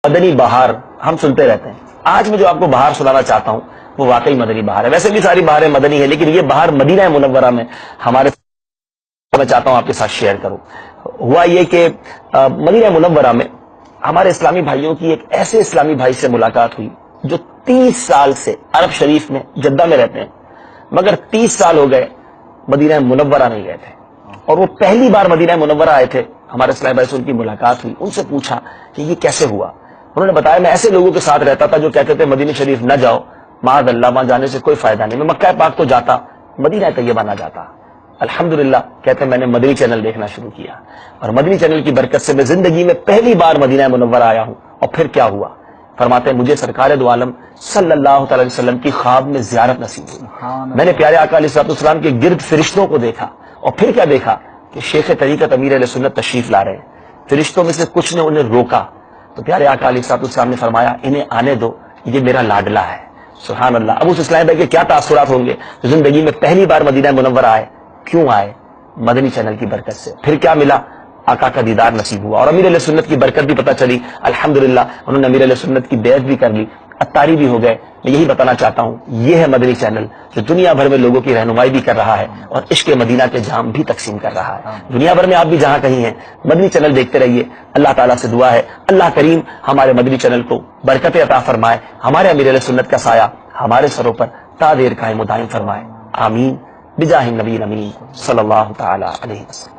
مدنی بہار ہم سنتے رہتے ہیں. آج میں جو آپ کو بہار سنانا چاہتا ہوں وہ واقعی مدنی بہار ہے. ویسے بھی ساری بہاریں مدنی ہیں، لیکن یہ بہار مدینہ منورہ میں ہمارے میں چاہتا ہوں آپ کے ساتھ شیئر کروں. ہوا یہ کہ مدینہ منورہ میں ہمارے اسلامی بھائیوں کی ایک ایسے اسلامی بھائی سے ملاقات ہوئی جو 30 سال سے عرب شریف میں جدہ میں رہتے ہیں، مگر 30 سال ہو گئے مدینہ منورہ نہیں گئے تھے، اور وہ پہلی بار مدینہ منورہ آئے تھے. ہمارے اسلامی بھائی سے ان کی ملاقات ہوئی. ان سے پوچھا کہ یہ کیسے ہوا. انہوں نے بتایا میں ایسے لوگوں کے ساتھ رہتا تھا جو کہتے تھے مدینہ شریف نہ جاؤ، معاذ اللہ، وہاں جانے سے کوئی فائدہ نہیں. میں مکہ پاک تو جاتا، مدینہ طیبہ نہ جاتا. الحمدللہ کہتے ہیں میں نے مدنی چینل دیکھنا شروع کیا، اور مدنی چینل کی برکت سے میں زندگی میں پہلی بار مدینہ منورہ آیا ہوں. اور پھر کیا ہوا؟ فرماتے ہیں مجھے سرکار دو عالم صلی اللہ تعالی علیہ وسلم کی خواب میں زیارت نصیب ہوئی. میں نے پیارے آقا علیہ السلام کے گرد فرشتوں کو دیکھا. اور پھر کیا دیکھا کہ شیخ طریقت امیر اہل سنت تشریف لا رہے ہیں. فرشتوں میں سے کچھ نے انہیں روکا تو پیارے آقا علیہ السلام نے فرمایا انہیں آنے دو، یہ میرا لاڈلا ہے. سبحان اللہ. اب اس اسلامی بھائی کے کیا تاثرات ہوں گے جو زندگی میں پہلی بار مدینہ منورہ آئے. کیوں آئے؟ مدنی چینل کی برکت سے. پھر کیا ملا؟ آقا کا دیدار نصیب ہوا، اور امیر علیہ سنت کی برکت بھی پتہ چلی. الحمدللہ انہوں نے امیر علیہ سنت کی بیعت بھی کر لی، اتاری بھی ہو گئے. میں یہی بتانا چاہتا ہوں یہ ہے مدنی چینل جو دنیا بھر میں لوگوں کی رہنمائی بھی کر رہا ہے اور عشق مدینہ کے جام بھی تقسیم کر رہا ہے. دنیا بھر میں آپ بھی جہاں کہیں ہیں مدنی چینل دیکھتے رہیے. اللہ تعالیٰ سے دعا ہے اللہ کریم ہمارے مدنی چینل کو برکت عطا فرمائے، ہمارے امیر علیہ سنت کا سایہ ہمارے سروں پر تا دیر قائم و دائم فرمائے. آمین بجاہ النبی الامین صلی اللہ تعالی علیہ وسلم.